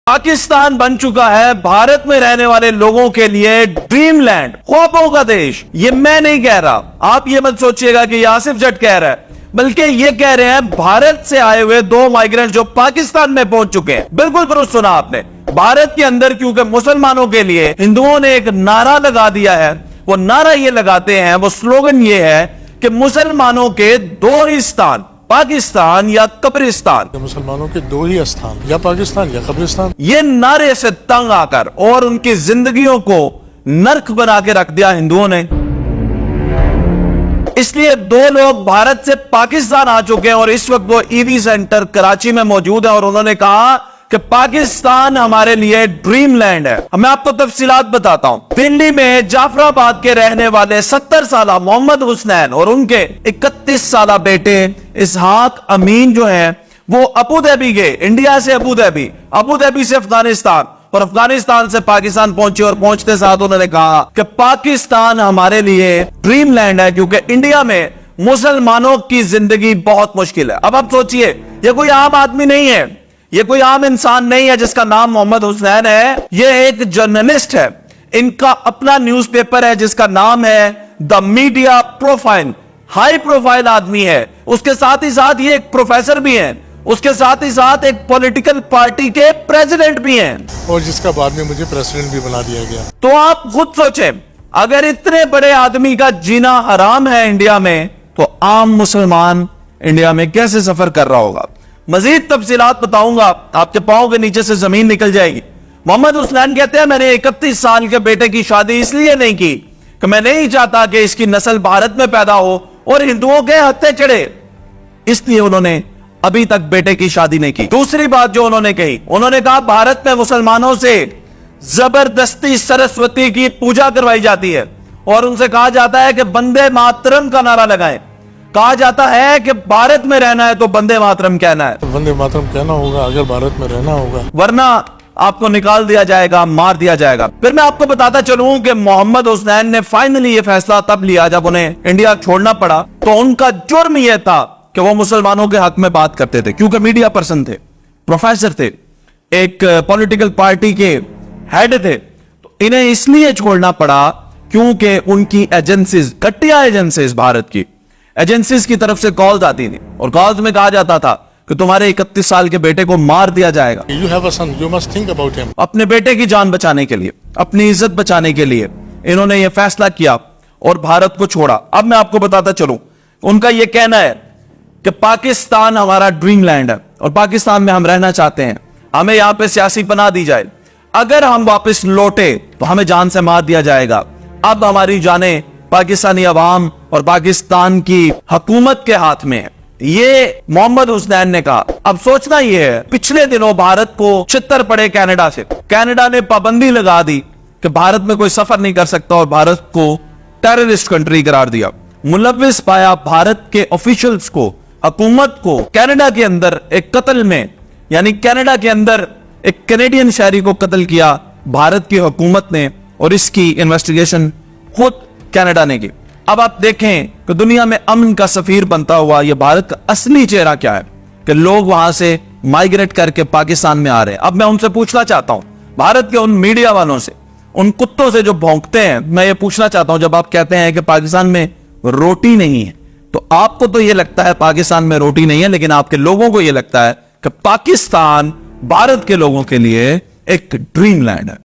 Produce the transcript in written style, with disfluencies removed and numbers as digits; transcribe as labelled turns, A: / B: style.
A: पाकिस्तान बन चुका है भारत में रहने वाले लोगों के लिए ड्रीम लैंड, ख्वाबों का देश। ये मैं नहीं कह रहा, आप ये मत सोचिएगा कि आसिफ जट कह रहा है, बल्कि ये कह रहे हैं भारत से आए हुए 2 माइग्रेंट जो पाकिस्तान में पहुंच चुके हैं। बिल्कुल दुरुस्त सुना आपने। भारत के अंदर क्योंकि मुसलमानों के लिए हिंदुओं ने एक नारा लगा दिया है, वो नारा ये लगाते हैं, वो स्लोगन ये है कि मुसलमानों के 2 ही स्थान, पाकिस्तान या कब्रिस्तान।
B: मुसलमानों के 2 ही स्थान, या पाकिस्तान या कब्रिस्तान।
A: ये नारे से तंग आकर और उनकी जिंदगियों को नर्क बना के रख दिया हिंदुओं ने। इसलिए 2 लोग भारत से पाकिस्तान आ चुके हैं और इस वक्त वो ईवी सेंटर कराची में मौजूद है और उन्होंने कहा कि पाकिस्तान हमारे लिए ड्रीम लैंड है। मैं आपको तफसीलात बताता हूं। दिल्ली में जाफराबाद के रहने वाले 70 साल मोहम्मद हुसनैन और उनके 31 साल बेटे इसहाक अमीन जो है वो अबू धाबी गए, इंडिया से अबू धाबी से अफगानिस्तान और अफगानिस्तान से पाकिस्तान पहुंचे और पहुंचते साथ उन्होंने कहा कि पाकिस्तान हमारे लिए ड्रीम लैंड है क्योंकि इंडिया में मुसलमानों की जिंदगी बहुत मुश्किल है। अब आप सोचिए, ये कोई आम आदमी नहीं है, ये कोई आम इंसान नहीं है जिसका नाम मोहम्मद हुसैन है। ये एक जर्नलिस्ट है, इनका अपना न्यूज़पेपर है जिसका नाम है the media profile. High profile आदमी है, उसके साथ ही साथ ये एक प्रोफेसर भी है, उसके साथ ही साथ एक पॉलिटिकल पार्टी के प्रेसिडेंट भी हैं
B: और जिसका बाद में मुझे प्रेसिडेंट भी बना दिया गया।
A: तो आप खुद सोचें, अगर इतने बड़े आदमी का जीना हराम है इंडिया में, तो आम मुसलमान इंडिया में कैसे सफर कर रहा होगा। मजीद तफसीलात बताऊंगा, आपके पांव के नीचे से जमीन निकल जाएगी। मोहम्मद हुसैन कहते हैं मैंने 31 साल के बेटे की शादी इसलिए नहीं की कि मैं नहीं चाहता कि इसकी नस्ल भारत में पैदा हो और हिंदुओं के हत्थे चढ़े, इसलिए उन्होंने अभी तक बेटे की शादी नहीं की। दूसरी बात जो उन्होंने कही, उन्होंने कहा भारत में मुसलमानों से जबरदस्ती सरस्वती की पूजा करवाई जाती है और उनसे कहा जाता है कि वंदे मातरम का नारा लगाएं। कहा जाता है कि भारत में रहना है तो वंदे मातरम कहना है,
B: वंदे मातरम कहना होगा अगर भारत में रहना होगा,
A: वरना आपको निकाल दिया जाएगा, मार दिया जाएगा। फिर मैं आपको बताता चलूं कि मोहम्मद हुसैन ने फाइनली ये फैसला तब लिया जब उन्हें इंडिया छोड़ना पड़ा। तो उनका जुर्म यह था कि वो मुसलमानों के हक में बात करते थे क्योंकि मीडिया पर्सन थे, प्रोफेसर थे, एक पॉलिटिकल पार्टी के हेड थे। तो इन्हें इसलिए छोड़ना पड़ा क्योंकि उनकी एजेंसीज, घटिया एजेंसीज, भारत की एजेंसीज की तरफ से कॉल्स आती थी और कॉल्स में कहा जाता था कि तुम्हारे 31 साल के बेटे को मार दिया जाएगा।
B: You have a son, you must think about him.
A: अपने बेटे की जान बचाने के लिए, अपनी इज्जत बचाने के लिए इन्होंने यह फैसला किया और भारत को छोड़ा। अब मैं आपको बताता चलूं, उनका यह कहना है कि पाकिस्तान हमारा ड्रीम लैंड है और पाकिस्तान में हम रहना चाहते हैं, हमें यहां पे सियासी पनाह दी जाए। अगर हम वापस लौटे तो हमें जान से मार दिया जाएगा। अब हमारी जानें पाकिस्तानी अवाम और पाकिस्तान की हुकूमत के हाथ में है, ये मोहम्मद हुसैन ने कहा। अब सोचना यह है, पिछले दिनों भारत को छितर पड़े कनाडा से, कनाडा ने पाबंदी लगा दी कि भारत में कोई सफर नहीं कर सकता और भारत को टेररिस्ट कंट्री करार दिया। मुलविस पाया भारत के ऑफिशियल्स को, हुकूमत को। कनाडा के अंदर एक कत्ल में, यानी कनाडा के अंदर एक कैनेडियन शहरी को कत्ल किया भारत की हुकूमत ने और इसकी इन्वेस्टिगेशन खुद कनाडा ने की। अब आप देखें कि दुनिया में अमन का सफीर बनता हुआ यह भारत का असली चेहरा क्या है कि लोग वहां से माइग्रेट करके पाकिस्तान में आ रहे हैं। अब मैं उनसे पूछना चाहता हूं, भारत के उन मीडिया वालों से, उन कुत्तों से जो भौंकते हैं, मैं ये पूछना चाहता हूं, जब आप कहते हैं कि पाकिस्तान में रोटी नहीं है, तो आपको तो यह लगता है पाकिस्तान में रोटी नहीं है, लेकिन आपके लोगों को यह लगता है कि पाकिस्तान भारत के लोगों के लिए एक ड्रीम लैंड है।